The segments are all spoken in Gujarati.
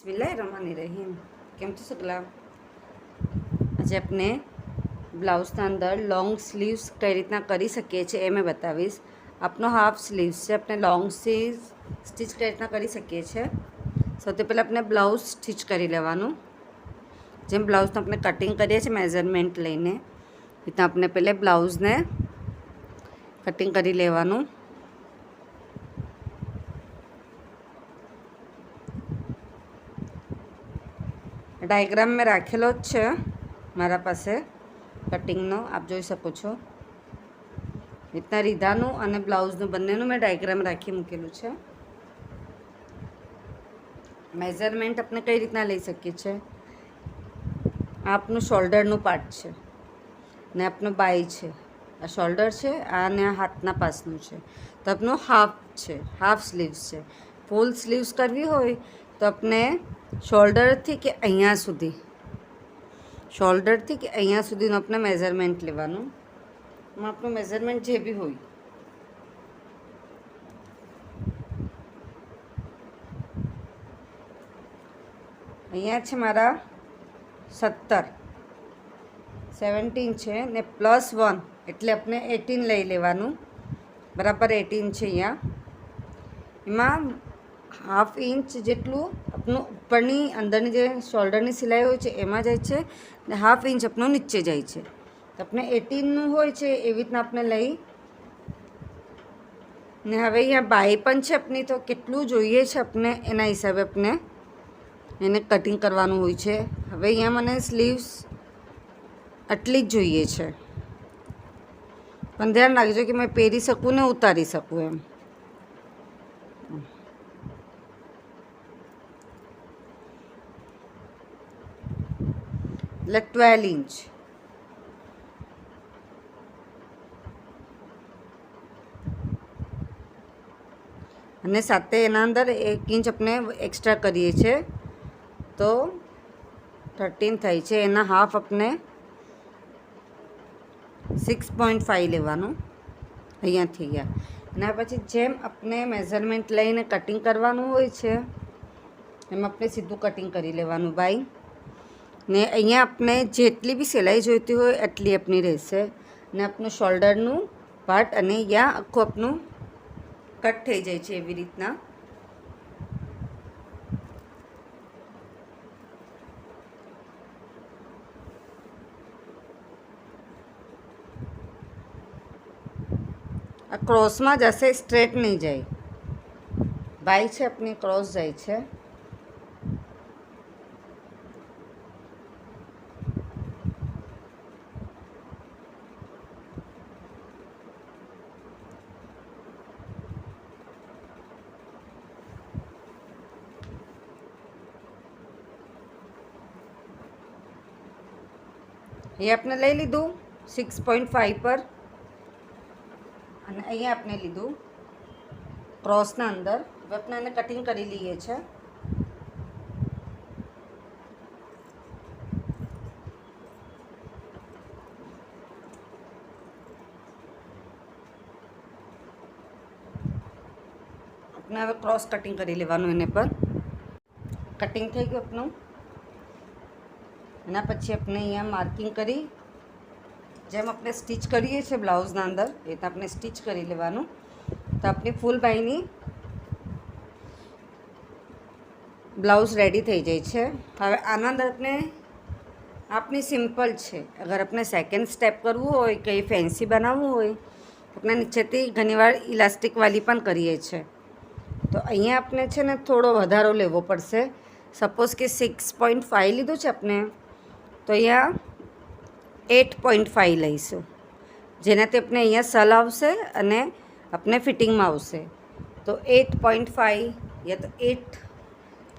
बिस्मिल्लाहिर्रहमानिर्रहीम। केम छो सगला? आज अपने ब्लाउज़ना अंदर लॉन्ग स्लीव्स कई रीतना करी सकीए छे ए मैं बतावीश। आपनो हाफ स्लीव्स है, अपने लॉन्ग स्लीव स्टीच कई रीतना करी सकीए छे। सौथी पहला अपने ब्लाउज स्टीच करी लेवानुं। जेम ब्लाउज़ने अपने कटिंग करीए छे मेजरमेंट लईने रीतना अपने पहले ब्लाउज़ने कटिंग करी लेवानुं। डायग्राम में राखेलो ज छे मारा पासे कटिंगनो, आप जोई शको छो। रीतना रीधानुं अने ब्लाउज़नुं बंनेनुं मैं डायग्राम राखी मूकेलुं छे। मेजरमेंट अपने कई रीतना लई सकीए छे। आपनुं शोल्डरनुं पार्ट छे ने आपनो बाई छे, आ शोल्डर छे अने आ हाथना पासनुं छे, तो आपनो हाफ छे, हाफ स्लीव्स छे। फूल स्लीव्स करवी होय तो अपने शोल्डर थी के अहींया सुधी, शोल्डर थी के अहींया सुधीनुं अपने मेजरमेंट लेवानुं। आपनुं मेजरमेंट जे बी होय अहींया छे मारा 17 छे ने +1 एटले अपने 18 लई लेवानुं। बराबर 18 छे। अहींया एमां हाफ इंच जेटलुं अपनुं उपरनी अंदरनी जे शोल्डरनी सिलाई होय छे एमां जाय छे ने हाफ इंच अपनुं नीचे जाय छे। तो अपने 18 नुं होय छे एवी रीतना अपने लई ने हवे अहींया बाई पण छे अपनी, तो केटलुं जोईए छे अपने एना हिसाबे अपने एने कटिंग करवानुं होय छे। हवे अहींया मने स्लीव्स आटली ज जोईए छे, पण ध्यान राखजो कि मैं પહેરી શકું ને ઉતારી શકું એમ। એટલે 12 इंच અને સાથે એના અંદર 1 इंच अपने एक्स्ट्रा करीए छे तो 13 थाय छे। एना हाफ अपने 6.5 लेवानुं अहींयाथी गया। एना पछी जेम अपने मेजरमेंट लईने कटिंग करवानुं होय छे एम अपने सीधुं कटिंग करी लेवानुं बाई ने अहींया अपने जेटली बी सिलाई जोईती होय एटली अपनी रहेशे ने आपनुं शोल्डरनुं पार्ट अने या आखुं आपनुं कट थई जाय छे एवी रीतना। आ क्रॉस में जैसे स्ट्रेट नहीं जाए, बाई छे अपनी क्रॉस जाए छे। ये आपने लई लीधुं 6.5 पर અને અહીંયા આપણે લીધું ક્રોસના અંદર। હવે આપણે એને કટિંગ કરી લઈએ છે। આપણે હવે ક્રોસ કટિંગ કરી લેવાનું એને પર। કટિંગ થઈ ગયું આપણું। એના પછી આપણે અહીંયા માર્કિંગ કરી જેમ આપણે સ્ટીચ કરીએ છીએ બ્લાઉઝના અંદર એ તો આપણે સ્ટીચ કરી લેવાનું। તો આપણી ફૂલ બાઈની બ્લાઉઝ રેડી થઈ જાય છે। હવે આના અંદર આપણી સિમ્પલ છે। અગર આપણે સેકન્ડ સ્ટેપ કરવું હોય કે ફેન્સી બનાવવું હોય આપણે નીચેથી ઘણીવાર ઇલાસ્ટિકવાળી પણ કરીએ છીએ। તો અહીંયા આપણે છે ને થોડો વધારો લેવો પડશે। સપોઝ કે 6.5 લીધું છે આપણે, તો અહીંયા 8.5 લઈશું, જેનાથી આપણે અહીંયા सल આવશે અને આપણે ફિટિંગમાં આવશે। તો 8.5 યા તો 8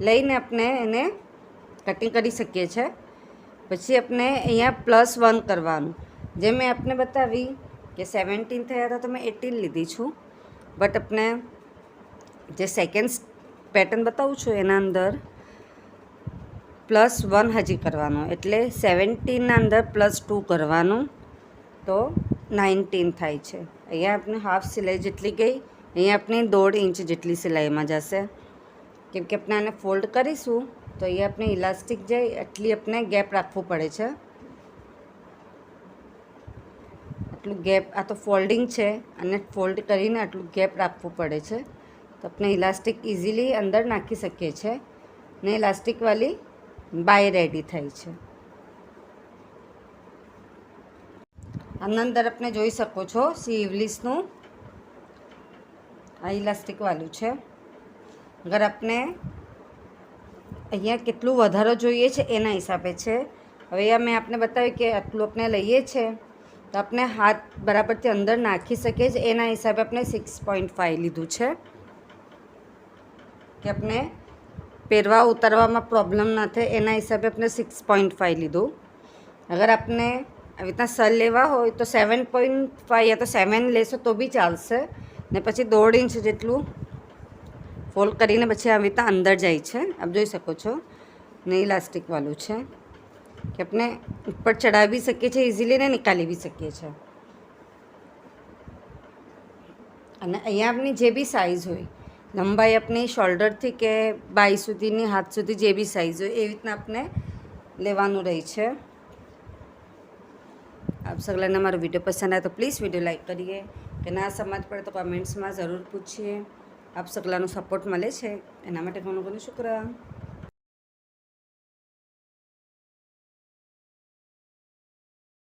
લઈને આપણે એને કટિંગ કરી શકીએ છીએ। પછી આપણે અહીંયા +1 કરવાનું। જે મેં આપને બતાવી કે 17 થયા હતા તો મેં 18 લીધી છું, બટ આપણે જે સેકન્ડ પેટર્ન બતાવું છું એના અંદર +1 હજી કરવાનું, એટલે 17ના અંદર +2 કરવાનું, તો 19 થાય છે। અહીંયા આપણે હાફ સિલાઈ જેટલી ગઈ, અહીંયા આપણે 1.5 इंच જેટલી સિલાઈમાં જશે, કેમ કે આપણે આને ફોલ્ડ કરીશું તો અહીંયા આપણે ઇલાસ્ટિક જાય એટલી આપણે ગેપ રાખવું પડે છે. આટલું ગેપ, આ તો ફોલ્ડિંગ છે અને ફોલ્ડ કરીને આટલું ગેપ રાખવું પડે છે. તો આપણે ઇલાસ્ટિક ઇઝીલી અંદર નાખી શકીએ છીએ ને ઇલાસ્ટિકવાળી બાય રેડી થાય છે. આના અંદર આપણે જોઈ શકો છો સ્લીવલેસનું આ ઇલાસ્ટિકવાળું છે. અગર આપણે અહીંયા કેટલું વધારો જોઈએ છે એના હિસાબે છે. હવે અહીંયા મેં આપને બતાવ્યું કે આટલું આપણે લઈએ છીએ તો આપણે હાથ બરાબરથી અંદર નાખી શકીએ છીએ. એના હિસાબે આપણે 6.5 લીધું છે કે આપણે પહેરવા ઉતારવામાં પ્રોબ્લેમ ના થાય. એના હિસાબે આપણે 6.5 લીધું. અગર આપણે આવી રીતના સર લેવા હોય તો 7.5 યા તો 7 લેશો તો બી ચાલશે. ને પછી 1.5 ઇંચ જેટલું ફોલ્ડ કરીને પછી આવી રીતના અંદર જાય છે. આપ જોઈ શકો છો. ને ઇલાસ્ટિકવાળું છે કે આપણે ઉપર ચડાવી શકીએ છીએ ઇઝીલી ને નીકાળી બી શકીએ છીએ. અને અહીંયા આપની જે બી સાઇઝ હોય, લંબાઈ આપની શોલ્ડરથી કે બાઈ સુધીની, હાથ સુધી જે બી સાઇઝ હોય એવી રીતના આપણે લેવાનું રહે છે. આપ સગલાને મારો વિડીયો પસંદ આવે તો પ્લીઝ વિડીયો લાઈક કરીએ, કે ના સમજ પડે તો કમેન્ટ્સમાં જરૂર પૂછીએ. આપ સગલાનો સપોર્ટ મળે છે એના માટે ઘણો ઘણો શુક્ર.